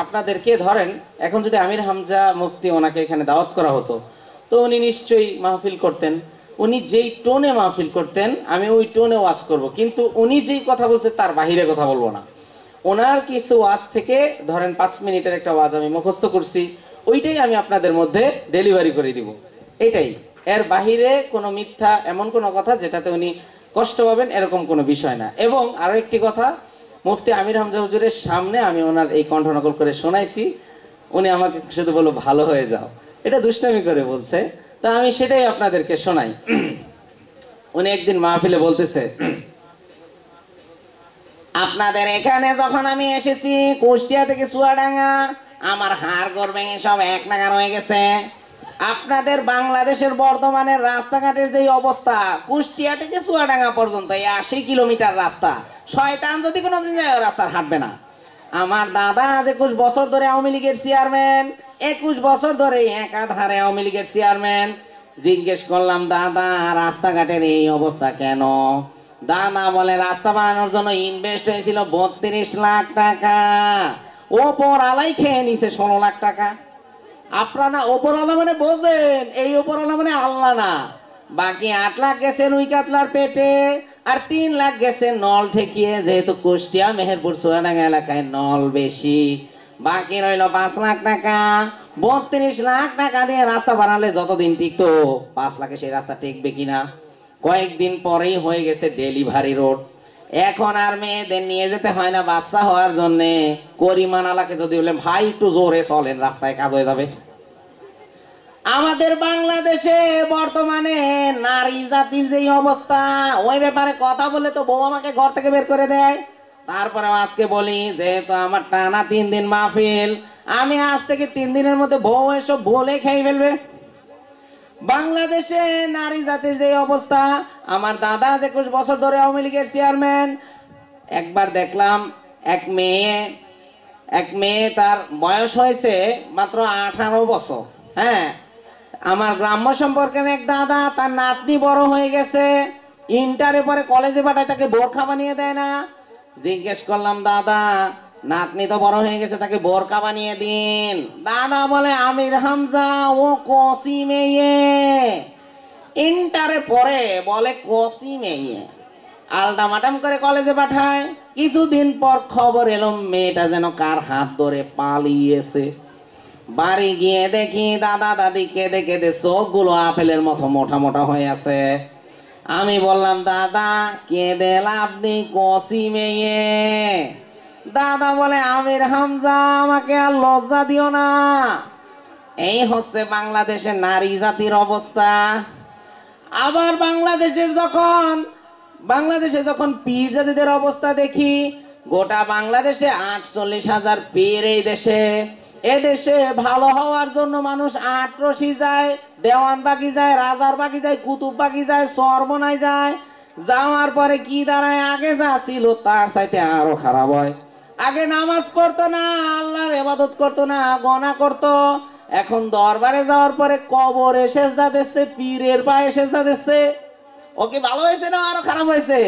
আপনাদেরকে ধরেন এখন যদি আমির হামজা মুফতি ওনাকে এখানে দাওয়াত করা হতো, তো উনি নিশ্চয়ই মাহফিল করতেন। উনি যেই টোনে মাহফিল করতেন আমি ওই টোনে ওয়াজ করব, কিন্তু উনি যেই কথা বলছে তার বাহিরে কথা বলবো না। ওনার কিছু ওয়াজ থেকে ধরেন 5 মিনিটের একটা ওয়াজ আমি মুখস্থ করছি, ওইটাই আমি আপনাদের মধ্যে ডেলিভারি করে দিব, এটাই। এর বাহিরে কোনো মিথ্যা এমন কোনো কথা যেটাতে উনি কষ্ট পাবেন এরকম কোনো বিষয় না। এবং আরো একটি কথা, মুফতি আমির হামজা হুজুরের সামনে আমি ওনার এই কণ্ঠনকল করে শোনাইছি, উনি আমাকে শুধু বলল ভালো হয়ে যাও, এটা দুষ্টামি করে বলছে, তা আমি সেটাই আপনাদেরকে শোনাই। উনি একদিন মাহফিলে বলতেছে, আপনাদের এখানে যখন আমি এসেছি কুষ্টিয়া থেকে চুয়াডাঙ্গা, আমার হাড় গোড় ভেঙে সব এক নাগার হয়ে গেছে। আপনাদের বাংলাদেশের বর্তমানের রাস্তাঘাটের যে অবস্থা, কুষ্টিয়া থেকে চুয়াডাঙ্গা পর্যন্ত এই 80 কিলোমিটার রাস্তা, শয়তান যদি কোনোদিন যায় ওই রাস্তার হাঁটবে না। আমার দাদা আজ 21 বছর ধরে আওয়ামী লীগের চেয়ারম্যান, 21 বছর ধরে একাধারে আওয়ামী লীগের চেয়ারম্যান। জিজ্ঞেস করলাম, দাদা রাস্তাঘাটের এই অবস্থা কেন? দাদা বলে, রাস্তা বানানোর জন্য ইনভেস্ট হয়েছিল 32 লাখ টাকা, ওপর আলাই খেয়ে নিছে 16 লাখ টাকা। আপনারা ওপরওয়ালা মানে বোঝেন, এই ওপরওয়ালা মানে আল্লাহ না। বাকি 8 লাখ গেছে রুই কাতলার পেটে, আর 3 লাখ গেছে নল ঠেকিয়ে, যেহেতু কুষ্টিয়া মেহেরপুর চুয়াডাঙ্গা এলাকায় নল বেশি। বাকি রইল 5 লাখ টাকা। 32 লাখ টাকা দিয়ে রাস্তা বানালে যতদিন টিকতো, 5 লাখে সেই রাস্তা টিকবে কিনা? কয়েকদিন পরেই হয়ে গেছে ডেলিভারি রোড। এখন আর মেয়েদের নিয়ে যেতে হয় না বাচ্চা হওয়ার জন্য। করিমান আলাকে যদি বলে ভাই একটু জোরে চলেন, রাস্তায় কাজ হয়ে যাবে। আমাদের বাংলাদেশে বর্তমানে নারী জাতির যে অবস্থা, ওই ব্যাপারে কথা বলে তো বউ আমাকে ঘর থেকে বের করে দেয়। তারপরে আজকে বলি, যেহেতু আমার টানা 3 দিন মাহফিল, আমি আজ থেকে 3 দিনের মধ্যে বউ এসব বলে খেয়ে ফেলবে। বাংলাদেশে নারী জাতির যে অবস্থা, আমার দাদা 21 বছর ধরে আওয়ামী লীগের চেয়ারম্যান। একবার দেখলাম এক মেয়ে তার বয়স হয়েছে মাত্র 18 বছর। হ্যাঁ, আমার গ্রাম্য সম্পর্কের এক দাদা, তার নাতনি বড় হয়ে গেছে, ইন্টারে পরে কলেজে পাঠায়, তাকে বোরখা বানিয়ে দেয় না। জিজ্ঞেস করলাম, দাদা নাতনি তো বড় হয়ে গেছে, তাকে বোরকা বানিয়ে দিন। দাদা বলে, আমির হামজা ও কসি মেয়ে, ইন্টারে পরে বলে কসি মেয়ে, আলটামাটাম করে কলেজে পাঠায়। কিছুদিন পর খবর এলো মেয়েটা যেন কার হাত ধরে পালিয়েছে। বাড়ি গিয়ে দেখি দাদা দাদি কেঁদে কেঁদে চোখগুলো আপেলের মতো মোটা মোটা হয়ে আছে। আমি বললাম, দাদা কেঁদে লাভ নেই, কসি মেয়ে। দাদা বলে, আমির হামজা আমাকে আর লজ্জা দিও না। এই হচ্ছে বাংলাদেশের নারী জাতির অবস্থা। আবার বাংলাদেশে যখন পীর জাতিদের অবস্থা দেখি, গোটা বাংলাদেশে 48,000 পীর এই দেশে। এদেশে ভালো হওয়ার জন্য মানুষ আটরশি যায়, দেওয়ানবাগি যায়, রাজার বাগি যায়, কুতুববাগি যায়, চরমনায় যায়। যাওয়ার পরে কি দাঁড়ায়, আগে যা ছিল তার চাইতে আরো খারাপ হয়। আগে নামাজ পড়তো না, আল্লাহর ইবাদত করতো না, গনা করতো। এখন দরবারে যাওয়ার পরে কবরে সেজদা দিচ্ছে, পীরের পায়ে সেজদা দিচ্ছে। ও কি ভালো হয়েছে না আরো খারাপ হয়েছে?